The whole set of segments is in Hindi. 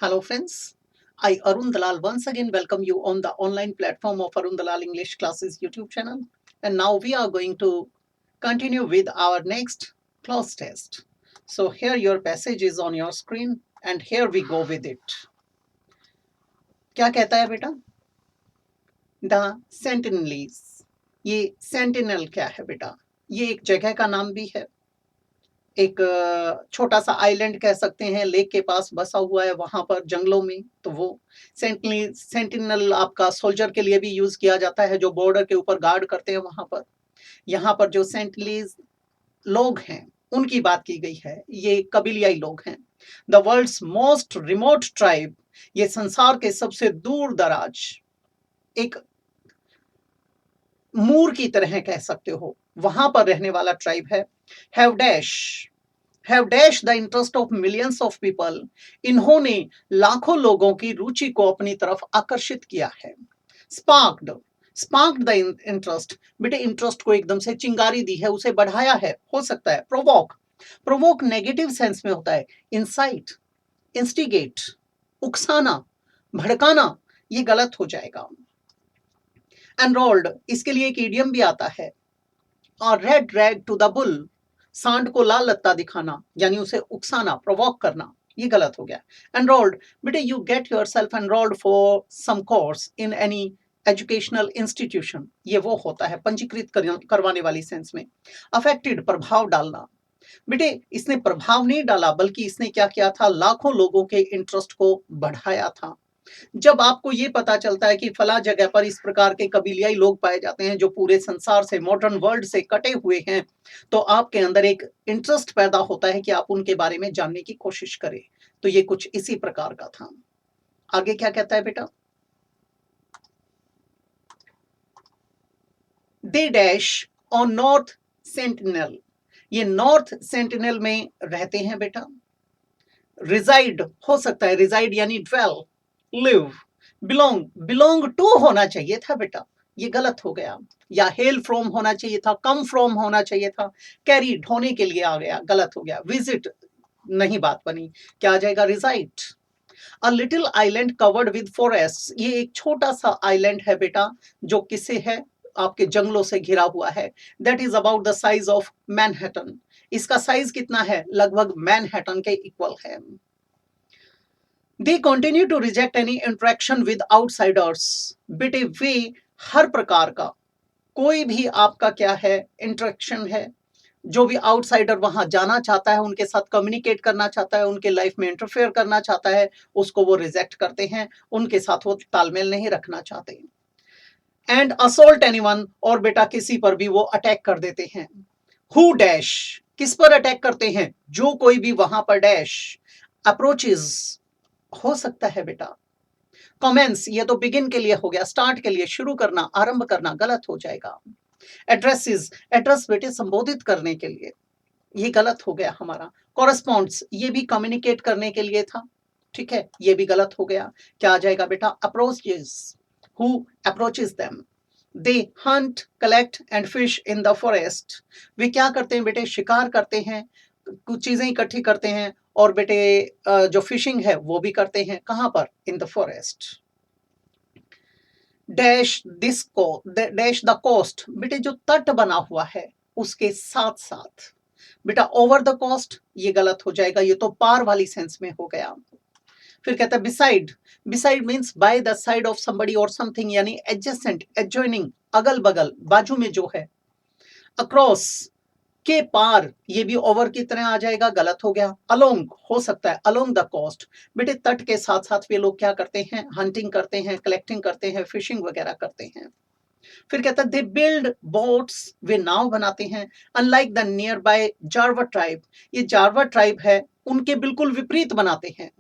Hello friends, I Arun Dalal once again welcome you on the online platform of Arun Dalal English Classes YouTube channel. And now we are going to continue with our next clause test. So here your passage is on your screen and here we go with it. क्या कहता है बेटा? The Sentinels. ये सेंटिनल क्या है बेटा? ये एक जगह का नाम भी है, एक छोटा सा आइलैंड कह सकते हैं, लेक के पास बसा हुआ है वहां पर जंगलों में। तो वो सेंटिनल आपका सोल्जर के लिए भी यूज किया जाता है जो बॉर्डर के ऊपर गार्ड करते हैं वहां पर। यहाँ पर जो सेंटिनलीज लोग हैं उनकी बात की गई है, ये कबीलियाई लोग हैं। The world's most remote tribe, ये संसार के सबसे दूर दराज एक मूर की तरह कह सकते हो, वहां पर रहने वाला ट्राइब है। Have dash the interest of millions of people, इन्होंने लाखों लोगों की रुचि को अपनी तरफ आकर्षित किया है। स्पार्क्ड स्पार्क्ड द इंटरेस्ट, बेटे इंटरेस्ट को एकदम से चिंगारी दी है, उसे बढ़ाया है, हो सकता है। प्रोवोक प्रोवोक नेगेटिव सेंस में होता है। इंसाइट इंस्टिगेट उकसाना भड़काना, ये गलत हो जाएगा। एनरोल्ड, इसके लिए एक इडियम भी आता है। और red rag to the bull, सांड को लाल लत्ता दिखाना यानी उसे उकसाना, प्रोवोक करना, ये गलत हो गया। एनरोल्ड, बेटे you get yourself enrolled for some course in any educational institution, ये वो होता है पंजीकृत करवाने वाली सेंस में। अफेक्टेड, प्रभाव डालना। बेटे इसने प्रभाव नहीं डाला बल्कि इसने क्या किया था, लाखों लोगों के इंटरेस्ट को बढ़ाया था। जब आपको ये पता चलता है कि फला जगह पर इस प्रकार के कबीलियाई लोग पाए जाते हैं जो पूरे संसार से, मॉडर्न वर्ल्ड से कटे हुए हैं, तो आपके अंदर एक इंटरेस्ट पैदा होता है कि आप उनके बारे में जानने की कोशिश करें। तो ये कुछ इसी प्रकार का था। आगे क्या कहता है बेटा? They dash on north sentinel, ये नॉर्थ सेंटिनल में रहते हैं बेटा। रिजाइड हो सकता है, रिजाइड यानी ड्वेल, लिव। बिलोंग टू होना चाहिए था बेटा, ये गलत हो गया। या हेल फ्रॉम होना चाहिए था, कम फ्रॉम होना चाहिए था। कैरी ढोने के लिए आ गया, गलत हो गया। विजिट नहीं बात बनी, क्या आ जाएगा? रिजाइड। A little island covered with forest, ये एक छोटा सा आइलैंड है बेटा जो किससे है, आपके जंगलों से घिरा हुआ है। That is about the size of Manhattan, इसका साइज कितना है? लगभग मैनहट्टन के इक्वल है। They continue to reject any interaction with outsiders, बेटे वे हर प्रकार का कोई भी आपका क्या है, इंटरेक्शन है, जो भी आउटसाइडर वहां जाना चाहता है, उनके साथ कम्युनिकेट करना चाहता है, उनके लाइफ में इंटरफेयर करना चाहता है, उसको वो रिजेक्ट करते हैं, उनके साथ वो तालमेल नहीं रखना चाहते। एंड असोल्ट एनीवन, और बेटा किसी पर भी वो अटैक कर देते हैं। हु डैश, किस पर अटैक करते हैं? जो कोई भी वहां पर डैश। अप्रोचेस हो सकता है बेटा। कमेंस, ये तो बिगिन के लिए हो गया, स्टार्ट के लिए, शुरू करना, आरंभ करना, गलत हो जाएगा। एड्रेसेस, एड्रेस बेटे संबोधित करने के लिए, ये गलत हो गया हमारा। कॉरेस्पॉन्ड्स, ये भी कम्युनिकेट करने के लिए था, ठीक है, ये भी गलत हो गया। क्या आ जाएगा बेटा? Approaches, who approaches them. They hunt collect and fish in the forest, वे क्या करते हैं बेटे? शिकार करते हैं, कुछ चीजें इकट्ठी करते हैं, और बेटे जो फिशिंग है वो भी करते हैं। कहां पर? इन द फॉरेस्ट। डैश दिस को, डैश द कोस्ट, बेटे जो तट बना हुआ है उसके साथ साथ। बेटा ओवर द कोस्ट, ये गलत हो जाएगा, ये तो पार वाली सेंस में हो गया। फिर कहता है beside, beside means by the side of somebody और समथिंग, यानी एडजेसेंट, एडजॉइनिंग, अगल बगल, बाजू में जो है। अक्रॉस, के पार, ये भी ओवर की तरह आ जाएगा, गलत हो गया। अलोंग हो सकता है, अलोंग द कोस्ट, बेटे तट के साथ साथ वे लोग क्या करते हैं? हंटिंग करते हैं, कलेक्टिंग करते हैं, फिशिंग वगैरह करते हैं। फिर कहता है दे बिल्ड बोट्स, वे नाव बनाते हैं। Unlike the near by Jarawa tribe, ये जारवा ट्राइब है उनके बिल्कुल विपरीत बनाते हैं।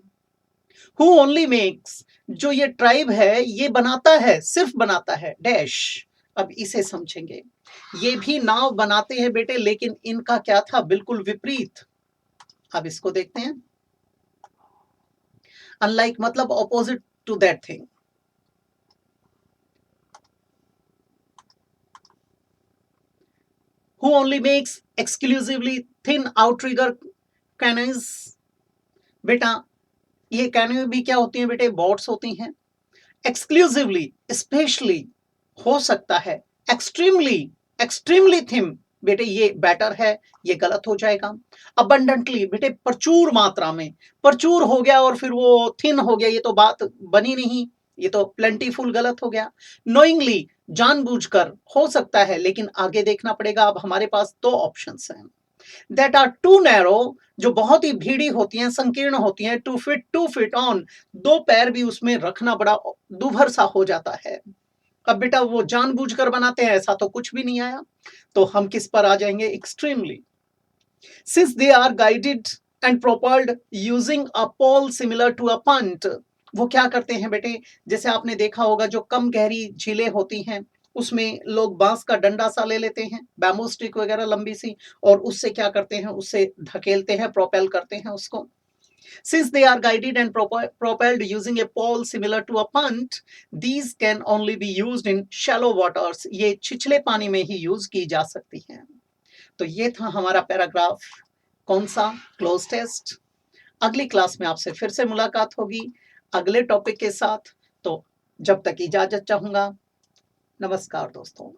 हु ओनली मेक्स, जो ये ट्राइब है ये बनाता है, सिर्फ बनाता है, डैश। अब इसे समझेंगे, ये भी नाव बनाते हैं बेटे, लेकिन इनका क्या था? बिल्कुल विपरीत। अब इसको देखते हैं। अनलाइक मतलब opposite to that thing. Who only makes exclusively thin outrigger canoes, बेटा ये कैन भी क्या होती हैं बेटे, बोट्स होती हैं। एक्सक्लूसिवली, स्पेशली हो सकता है। एक्सट्रीमली, एक्सट्रीमली थिन बेटे ये बेटर है, ये गलत हो जाएगा। अबंडेंटली बेटे प्रचुर मात्रा में, प्रचुर हो गया और फिर वो थिन हो गया, ये तो बात बनी नहीं, ये तो प्लेंटीफुल गलत हो गया। नोइंगली, जानबूझकर हो सकता है, लेकिन आगे देखना पड़ेगा। अब हमारे पास दो ऑप्शंस हैं। दैट आर टू नैरो, जो बहुत ही भीड़ी होती हैं, संकीर्ण होती हैं। टू फिट ऑन, दो पैर भी उसमें रखना बड़ा दुभर सा हो जाता है। अब बेटा वो जानबूझकर बनाते हैं, ऐसा तो कुछ भी नहीं आया, तो हम किस पर आ जाएंगे, extremely. Since they are guided and propelled using a pole similar to a punt, वो क्या करते हैं बेटे, जैसे आपने देखा होगा जो कम गहरी झीलें होती हैं उसमें लोग बांस का डंडा सा ले लेते हैं, बैम्बू स्टिक वगैरह लंबी सी, और उससे क्या करते हैं, उससे धकेलते हैं, प्रोपेल करते हैं उसको। Since they are guided and propelled using a pole similar to a punt, these can only be used in shallow waters. ये छिछले पानी में ही यूज की जा सकती हैं। तो ये था हमारा पैराग्राफ, कौन सा, क्लोज टेस्ट। अगली क्लास में आपसे फिर से मुलाकात होगी अगले टॉपिक के साथ। तो जब तक इजाजत चाहूंगा, नमस्कार दोस्तों।